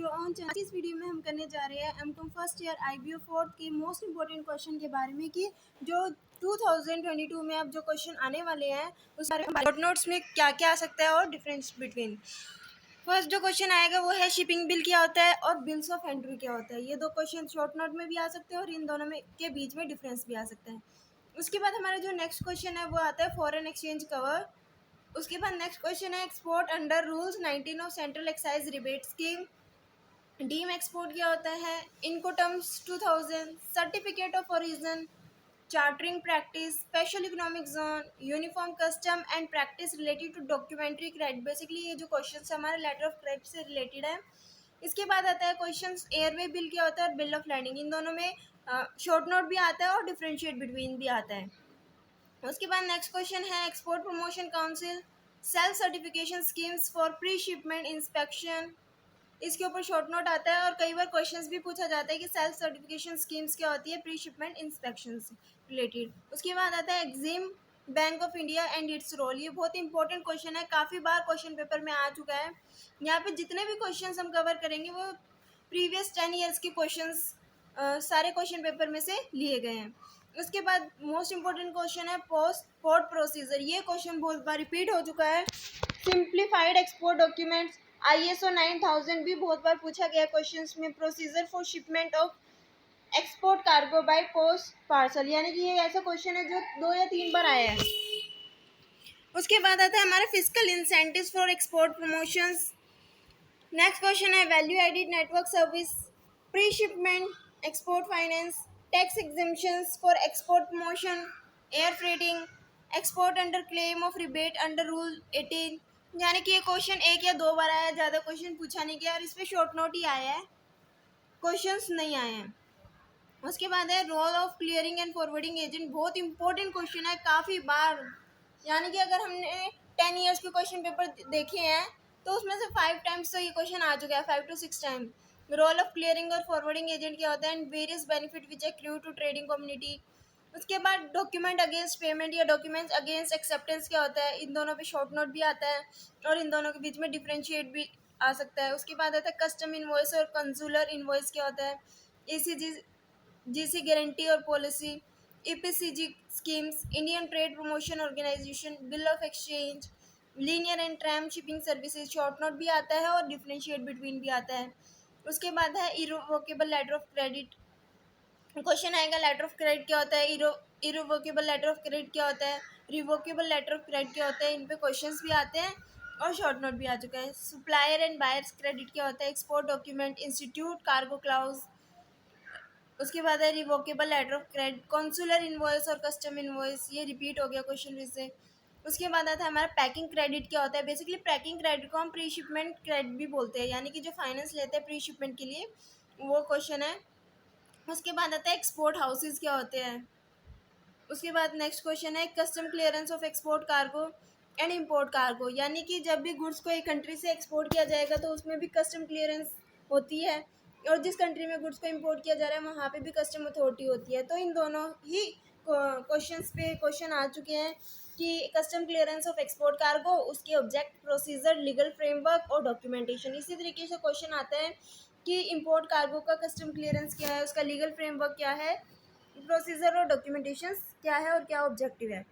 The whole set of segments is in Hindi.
Your own channel. इस वीडियो में हम करने जा रहे हैं MCom first year IBO fourth के मोस्ट इंपॉर्टेंट क्वेश्चन के बारे में कि जो 2022 में अब जो क्वेश्चन आने वाले हैं उस बारे में शॉर्ट नोट्स में क्या क्या आ सकता है और डिफरेंस बिटवीन। फर्स्ट जो क्वेश्चन आएगा वो है शिपिंग बिल क्या होता है और बिल्स ऑफ एंट्री क्या होता है। ये दो क्वेश्चन शॉर्ट नोट में भी आ सकते हैं और इन दोनों में के बीच में डिफरेंस भी आ सकता है। उसके बाद हमारा जो नेक्स्ट क्वेश्चन है वो आता है फॉरेन एक्सचेंज कवर। उसके बाद नेक्स्ट क्वेश्चन है export under rules 19 of central excise rebate scheme. Deem export क्या होता है, Incoterms 2000, certificate of origin, chartering practice, special economic zone, uniform custom and practice related to documentary credit. Basically ये जो क्वेश्चन हमारे लेटर ऑफ क्रेडिट से रिलेटेड है। इसके बाद आता है क्वेश्चन एयरवे बिल क्या होता है और बिल ऑफ लैंडिंग। इन दोनों में शॉर्ट नोट भी आता है और डिफ्रेंशिएट बिटवीन भी आता है। उसके बाद नेक्स्ट क्वेश्चन है export promotion council self certification schemes for pre shipment inspection. इसके ऊपर शॉर्ट नोट आता है और कई बार क्वेश्चंस भी पूछा जाता है कि सेल्फ सर्टिफिकेशन स्कीम्स क्या होती है प्री शिपमेंट इंस्पेक्शन से रिलेटेड। उसके बाद आता है EXIM bank of India and its role. ये बहुत इंपॉर्टेंट क्वेश्चन है, काफ़ी बार क्वेश्चन पेपर में आ चुका है। यहाँ पे जितने भी क्वेश्चंस हम कवर करेंगे वो प्रीवियस 10 ईयर्स के क्वेश्चंस सारे क्वेश्चन पेपर में से लिए गए हैं। उसके बाद मोस्ट इंपॉर्टेंट क्वेश्चन है पोस्ट पोर्ट प्रोसीजर। ये क्वेश्चन बहुत बार रिपीट हो चुका है। सिंप्लीफाइड एक्सपोर्ट डॉक्यूमेंट्स ISO 9000 भी बहुत बार पूछा गया क्वेश्चंस में। Procedure for shipment of export cargo by post parcel, यानी कि ये ऐसा क्वेश्चन है जो 2 या 3 बार आया है। उसके बाद आता है हमारा physical incentives for export promotions. Next question है value added network service, pre shipment export finance, tax exemptions for export promotion, air freighting, export under claim of rebate under rule 18। यानी कि ये क्वेश्चन 1 या 2 बार आया है, ज़्यादा क्वेश्चन पूछा नहीं गया और इस पर शॉर्ट नोट ही आया है, क्वेश्चंस नहीं आए हैं। उसके बाद है role of clearing and forwarding agent. बहुत इंपॉर्टेंट क्वेश्चन है, काफ़ी बार, यानी कि अगर हमने 10 ईयर्स के क्वेश्चन पेपर देखे हैं तो उसमें से 5 टाइम्स तो ये क्वेश्चन आ चुका है, 5 to 6 time. Role of clearing और फॉरवर्डिंग एजेंट क्या होता है and various benefit which accrue to trading community. उसके बाद डॉक्यूमेंट अगेंस्ट पेमेंट या डॉक्यूमेंट्स अगेंस्ट एक्सेप्टेंस क्या होता है। इन दोनों पे शॉर्ट नोट भी आता है और इन दोनों के बीच में डिफ्रेंशिएट भी आ सकता है। उसके बाद आता है कस्टम इन्वॉइस और कंसुलर इन्वॉइस क्या होता है, ECG GC गारंटी और policy, EPCG schemes, Indian trade promotion organisation, bill of exchange, linear and tramp shipping services. Short note भी आता है और डिफ्रेंशिएट बिटवीन भी आता है। उसके बाद है इरोवोकेबल लेटर ऑफ क्रेडिट। क्वेश्चन आएगा लेटर ऑफ क्रेडिट क्या होता है, इरोवोकेबल लेटर ऑफ क्रेडिट क्या होता है, रिवोकेबल लेटर ऑफ क्रेडिट क्या होता है। इन पे क्वेश्चंस भी आते हैं और शॉर्ट नोट भी आ चुका है। सप्लायर एंड बायर्स क्रेडिट क्या होता है, export document, institute, cargo clause. उसके बाद है revocable letter of credit, consular invoice और कस्टम इन्वॉइस। ये रिपीट हो गया क्वेश्चन फिर से। उसके बाद आता है हमारा पैकिंग क्रेडिट क्या होता है। बेसिकली पैकिंग क्रेडिट को हम प्री शिपमेंट क्रेडिट भी बोलते हैं, यानी कि जो फाइनेंस लेते हैं प्री शिपमेंट के लिए, वो क्वेश्चन है। उसके बाद आता है एक्सपोर्ट हाउसेज क्या होते हैं। उसके बाद नेक्स्ट क्वेश्चन है custom clearance of export cargo and import cargo, यानी कि जब भी गुड्स को एक कंट्री से एक्सपोर्ट किया जाएगा तो उसमें भी कस्टम क्लियरेंस होती है और जिस कंट्री में गुड्स को इम्पोर्ट किया जा रहा है वहाँ पे भी कस्टम अथॉरिटी होती है। तो इन दोनों ही क्वेश्चंस पे क्वेश्चन आ चुके हैं कि custom clearance of export cargo, उसके ऑब्जेक्ट, प्रोसीजर, लीगल फ्रेमवर्क और डॉक्यूमेंटेशन। इसी तरीके से क्वेश्चन आता है कि इम्पोर्ट कार्गो का कस्टम क्लियरेंस क्या है, उसका लीगल फ्रेमवर्क क्या है, प्रोसीजर और डॉक्यूमेंटेशन क्या है और क्या ऑब्जेक्टिव है।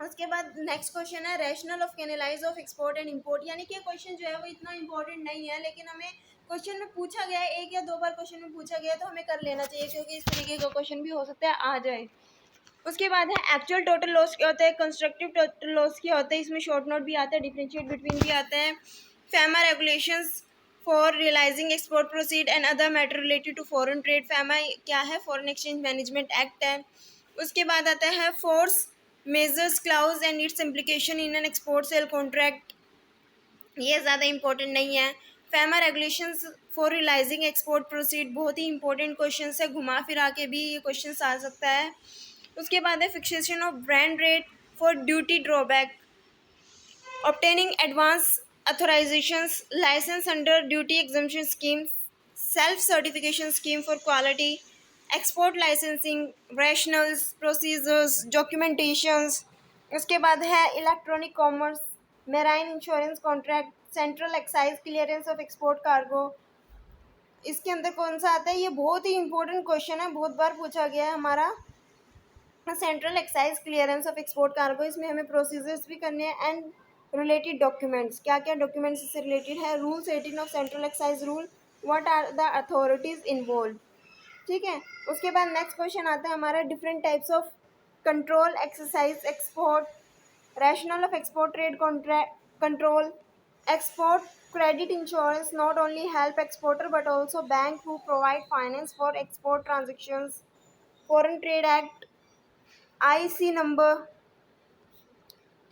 उसके बाद नेक्स्ट क्वेश्चन है rational of canalise of export and import, यानी कि क्वेश्चन जो है वो इतना इंपॉर्टेंट नहीं है लेकिन हमें क्वेश्चन में पूछा गया है, 1 या 2 बार क्वेश्चन में पूछा गया है तो हमें कर लेना चाहिए क्योंकि इस तरीके का क्वेश्चन भी हो सकता है आ जाए। उसके बाद है एक्चुअल टोटल लॉस क्या होता है, कंस्ट्रक्टिव टोटल लॉस क्या होता है, इसमें शॉर्ट नोट भी आता है, डिफरेंशिएट बिटवीन भी आता है। FEMA regulations for realising export proceed and other matter related to foreign trade. FEMA क्या है, फॉरेन एक्सचेंज मैनेजमेंट एक्ट है। उसके बाद आता है force majeure clause and its implication in an export sale contract. ये ज़्यादा इंपॉर्टेंट नहीं है। FEMA regulations for realising export proceed बहुत ही इंपॉर्टेंट क्वेश्चन है, घुमा फिरा के भी ये क्वेश्चन आ सकता है। उसके बाद है fixation of brand rate for duty drawback, obtaining advance authorisations, licence under duty exemption scheme, self certification scheme for quality, export licensing, rationales, procedures, documentations. उसके बाद है electronic commerce, marine insurance contract, central excise clearance of export cargo, इसके अंदर कौन सा आता है? ये बहुत ही इंपॉर्टेंट क्वेश्चन है, बहुत बार पूछा गया है हमारा। Central excise clearance of export cargo, इसमें हमें प्रोसीजर्स भी करने हैं एंड रिलेटेड डॉक्यूमेंट्स, क्या क्या डॉक्यूमेंट्स इससे रिलेटेड है। Rules 18 of central excise rule, what are the authorities involve. ठीक है, उसके बाद नेक्स्ट क्वेश्चन आता है हमारा different types of control exercise export, rationale of export trade control, export credit insurance not only help exporter but also bank who provide finance for export transactions, foreign trade act, IC number.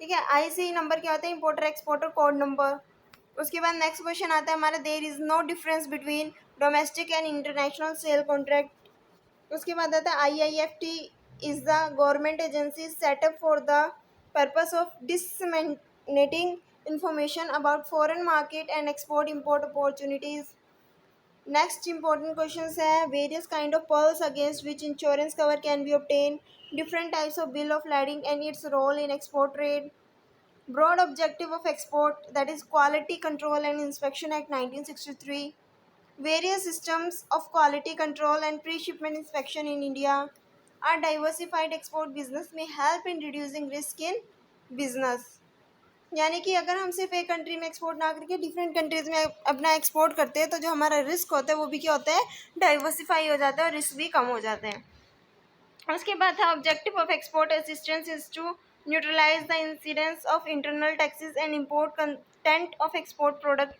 ठीक है, IC नंबर क्या होता है? Importer exporter code number. उसके बाद नेक्स्ट क्वेश्चन आता है हमारा there is no difference between domestic and international sale contract. उसके बाद आता है IIFT is the government agency set up for the purpose of disseminating information about foreign market and export import opportunities. Next important questions है various kind of pearls against which insurance cover can be obtained, different types of bill of lading and its role in export trade, broad objective of export, that is Quality Control and Inspection Act 1963, various systems of quality control and pre-shipment inspection in India, our diversified export business may help in reducing risk in business। यानी कि अगर हम सिर्फ एक कंट्री में एक्सपोर्ट ना करके डिफरेंट कंट्रीज में अपना एक्सपोर्ट करते हैं तो जो हमारा रिस्क होता है वो भी क्या होता है? डाइवर्सिफाई हो जाता है और रिस्क भी कम हो जाते हैं। उसके बाद था objective of export assistance is to neutralise the incidence of internal taxes and import content of export product.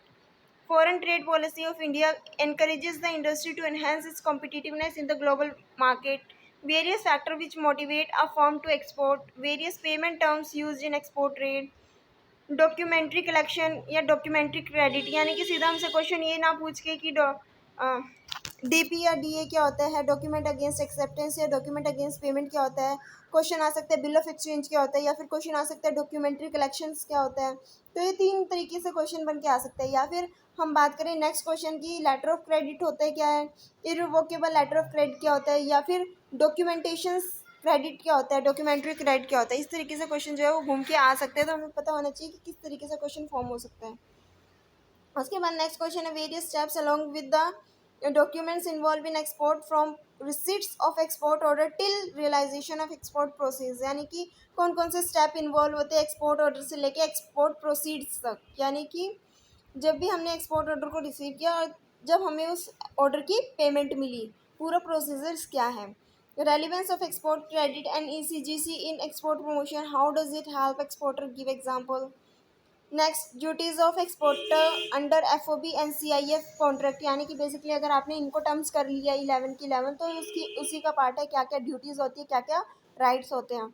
Foreign trade policy of India encourages the industry to enhance its competitiveness in the global market. Various factors which motivate a firm to export. Various payment terms used in export trade. Documentary collection या डॉक्यूमेंट्री क्रेडिट, यानी कि सीधा हमसे क्वेश्चन ये ना पूछ के कि DP या DA क्या होता है, डॉक्यूमेंट अगेंस्ट एक्सेप्टेंस या डॉक्यूमेंट अगेंस्ट पेमेंट क्या होता है, क्वेश्चन आ सकता है बिल ऑफ एक्सचेंज क्या होता है, या फिर क्वेश्चन आ सकता है डॉक्यूमेंट्री कलेक्शंस क्या होता है। तो ये तीन तरीके से क्वेश्चन बन के आ सकता है। या फिर हम बात करें नेक्स्ट क्वेश्चन की, लेटर ऑफ क्रेडिट होता है क्या है, इररिवोकेबल लेटर ऑफ क्रेडिट क्या होता है, या फिर डॉक्यूमेंटेशन क्रेडिट क्या होता है, डॉक्यूमेंट्री क्रेडिट क्या होता है। इस तरीके से क्वेश्चन जो है वो घूम के आ सकते हैं, तो हमें पता होना चाहिए कि किस तरीके से क्वेश्चन फॉर्म हो सकता है। उसके बाद नेक्स्ट क्वेश्चन है various steps along with the documents involve in export from receipts of export order till realisation of export proceeds, यानी कि कौन कौन से स्टेप इन्वॉल्व होते हैं एक्सपोर्ट ऑर्डर से लेके एक्सपोर्ट प्रोसीड्स तक। यानी कि जब भी हमने एक्सपोर्ट ऑर्डर को रिसीव किया और जब हमें उस ऑर्डर की पेमेंट मिली, पूरा प्रोसीजर्स क्या है। Relevance of export credit and ECGC in export promotion, how does it help exporter, give example. Next duties of exporter under FOB and CIF contract, यानी कि बेसिकली अगर आपने इनको टर्म्स कर लिया 11 की 11 तो उसकी उसी का पार्ट है क्या क्या ड्यूटीज़ होती है, क्या क्या राइट्स होते हैं।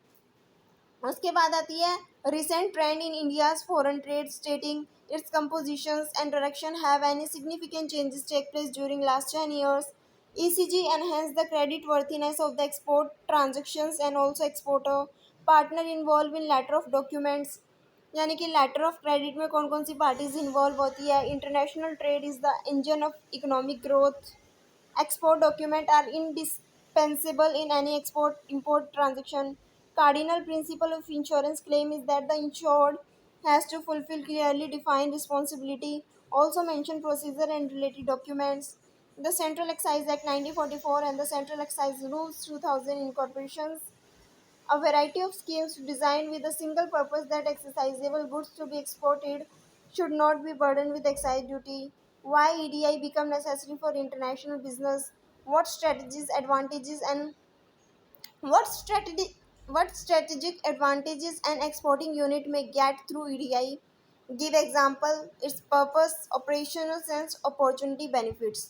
उसके बाद आती है recent trend in India's foreign trade stating its compositions and direction have any significant changes take place during last 10 years। ECG enhance the credit worthiness of the export transactions and also exporter partner involved in letter of documents, यानी कि लेटर ऑफ क्रेडिट में कौन कौन सी पार्टीज इन्वॉल्व होती है। International trade is the engine of economic growth. Export documents are indispensable in any export-import transaction. Cardinal principle of insurance claim is that the insured has to fulfill clearly defined responsibility. Also mention procedure and related documents. The Central Excise Act 1944 and the Central Excise Rules 2000 incorporations a variety of schemes designed with a single purpose that excisable goods to be exported should not be burdened with excise duty. Why EDI become necessary for international business? What strategies, advantages, and what strategy, what strategic advantages an exporting unit may get through EDI? Give example, its purpose, operational sense, opportunity, benefits.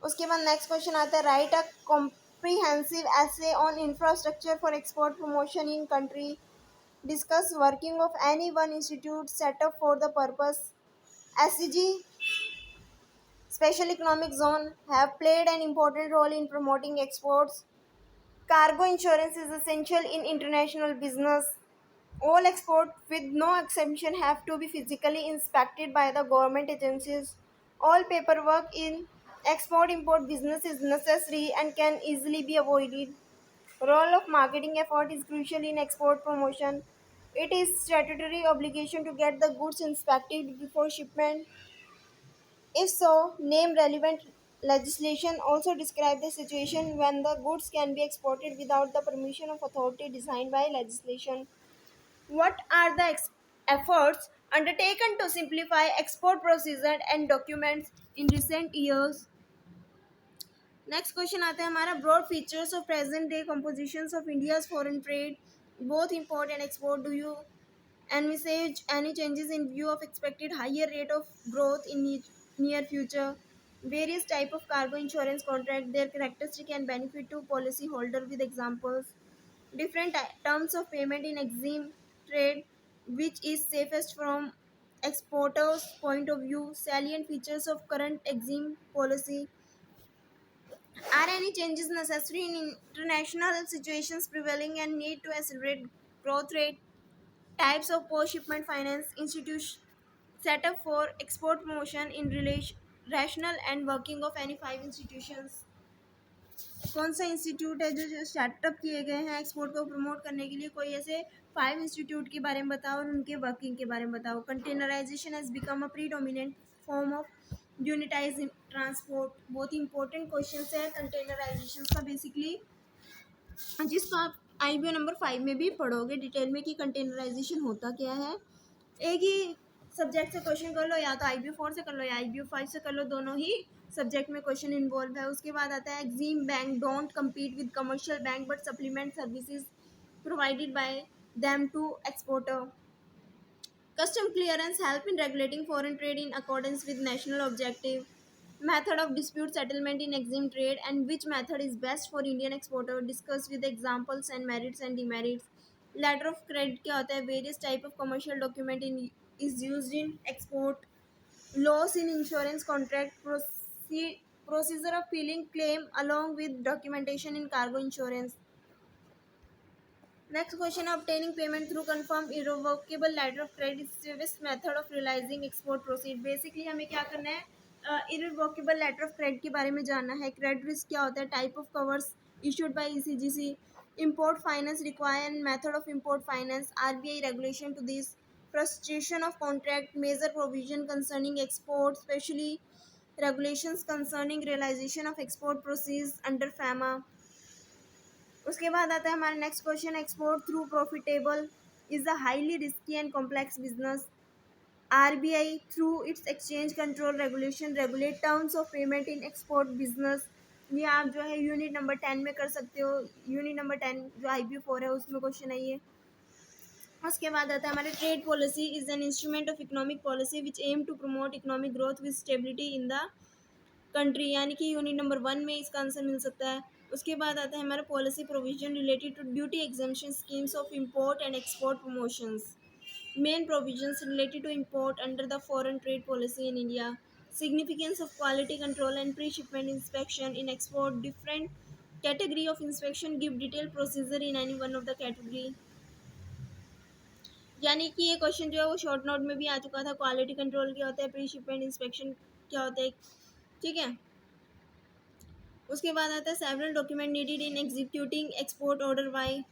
उसके बाद नेक्स्ट क्वेश्चन आता है right a comprehensive essay on infrastructure for export promotion in country, discuss working of any one institute setup for the purpose. SEG special economic zone have played an important role in promoting exports. Cargo insurance is essential in international business. All exports, with no exception, have to be physically inspected by the government agencies. All paperwork in export-import business is necessary and can easily be avoided. Role of marketing effort is crucial in export promotion. It is statutory obligation to get the goods inspected before shipment. If so, name relevant legislation also describe the situation when the goods can be exported without the permission of authority designed by legislation. What are the efforts undertaken to simplify export procedure and documents in recent years? Next question आता है हमारा broad features of present day compositions of India's foreign trade, both import and export. Do you envisage any changes in view of expected higher rate of growth in near future? Various type of cargo insurance contract, their characteristic and benefit to policy holder with examples. Different terms of payment in exim trade, which is safest from exporters point of view. Salient features of current exim policy. Are any changes necessary in international situations prevailing and need to accelerate growth rate? Types of post-shipment finance institutions set up for export promotion in relation rational and working of any five institutions. कौन सा इंस्टीट्यूट है जो स्टार्टअप किए गए हैं एक्सपोर्ट को प्रमोट करने के लिए? कोई ऐसे फाइव इंस्टीट्यूट के बारे में बताओ और उनके वर्किंग के बारे में बताओ. Containerisation has become a predominant form of unitised transport. बहुत इंपॉर्टेंट क्वेश्चन है कंटेनराइजेशन का बेसिकली, जिसको आप आईबीओ नंबर 5 में भी पढ़ोगे डिटेल में कि कंटेनराइजेशन होता क्या है. एक ही सब्जेक्ट से क्वेश्चन कर लो, या तो आईबीओ 4 से कर लो या आईबीओ 5 से कर लो, दोनों ही सब्जेक्ट में क्वेश्चन इन्वॉल्व है. उसके बाद आता है Exim bank don't compete with commercial bank but supplement services provided by them to exporter. Custom clearance help in regulating foreign trade in accordance with national objective. Method of dispute settlement in exim trade and which method is best for Indian exporter discussed with examples and merits and demerits. Letter of credit क्या होता है? Various type of commercial document in is used in export. Laws in insurance contract procedure of filing claim along with documentation in cargo insurance. Next question, obtaining payment through confirmed irrevocable letter of credit is the best method of realizing export proceed. Basically हमें क्या करना है? इरिवोकेबल लेटर ऑफ क्रेडिट के बारे में जानना है. क्रेडिट रिस्क क्या होता है? Type of covers issued by ECGC. import finance require and method of import finance. RBI regulation to this. Frustration of contract, major provision concerning export, especially regulations concerning realization of export proceeds under FAMA. उसके बाद आता है हमारा next question, export through profitable is a highly risky and complex business. RBI through it's exchange control regulation regulate terms of payment in export business. ये आप जो है यूनिट नंबर 10 में कर सकते हो. यूनिट नंबर 10 जो IBO 4 है उसमें क्वेश्चन है ये. उसके बाद आता है हमारे trade policy is an instrument of economic policy which aim to promote economic growth with stability in the country. यानी कि यूनिट नंबर 1 में इसका आंसर मिल सकता है. उसके बाद आता है हमारा policy provision related to duty exemption schemes of import and export promotions. Main provisions related to import under the foreign trade policy in India. Significance of quality control and pre shipment inspection in export. Different category of inspection give detail procedure in any one of the category. यानी कि ये क्वेश्चन जो है वो शॉर्ट नोट में भी आ चुका था. क्वालिटी कंट्रोल क्या होता है, प्री शिपमेंट इंस्पेक्शन क्या होता है, ठीक है. उसके बाद आता है several document needed in executing export order by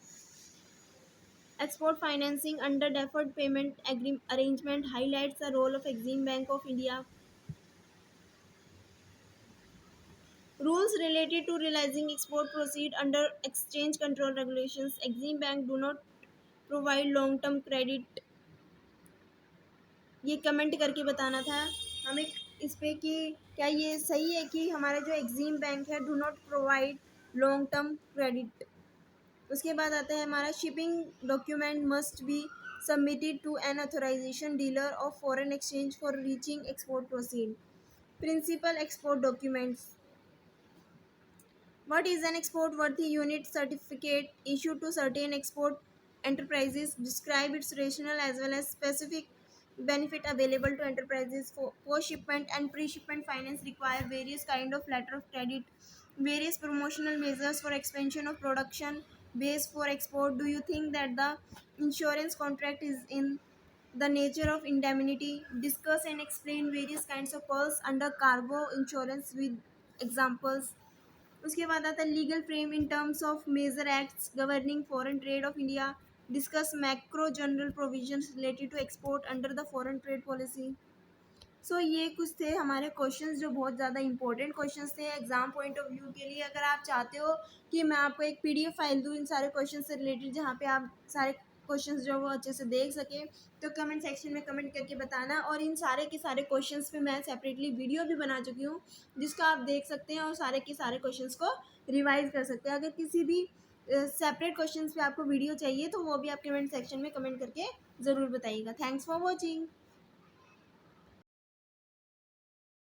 export financing under deferred payment arrangement highlights the role of EXIM bank of India. Rules related to realising export proceed under exchange control regulations. EXIM bank do not provide long term credit. ये कमेंट करके बताना था हमें इस पे कि क्या ये सही है कि हमारा जो एक्सिम बैंक है do not provide long term credit. उसके बाद आता है हमारा shipping document must be submitted to an authorisation dealer of foreign exchange for reaching export proceed. Principal export documents. What is an export worthy unit certificate issued to certain export enterprises? Describe its rationale as well as specific benefit available to enterprises. For post-shipment and pre-shipment finance require various kind of letter of credit, various promotional measures for expansion of production base for export. Do you think that the insurance contract is in the nature of indemnity? Discuss and explain various kinds of pearls under cargo insurance with examples. उसके बाद आता है legal frame in terms of major acts governing foreign trade of India. Discuss macro general provisions related to export under the foreign trade policy. So ये कुछ थे हमारे क्वेश्चंस जो बहुत ज़्यादा इंपॉर्टेंट क्वेश्चंस थे एग्ज़ाम पॉइंट ऑफ व्यू के लिए। अगर आप चाहते हो कि मैं आपको एक पीडीएफ फाइल दूँ इन सारे क्वेश्चन से रिलेटेड, जहाँ पे आप सारे क्वेश्चंस जो वो अच्छे से देख सकें, तो कमेंट सेक्शन में कमेंट करके बताना। और इन सारे के सारे क्वेश्चंस पे मैं सेपरेटली वीडियो भी बना चुकी हूँ, जिसको आप देख सकते हैं और सारे के सारे क्वेश्चंस को रिवाइज कर सकते हैं। अगर किसी भी सेपरेट क्वेश्चंस पे आपको वीडियो चाहिए तो वो भी आप कमेंट सेक्शन में कमेंट करके ज़रूर बताइएगा। Thanks for watching.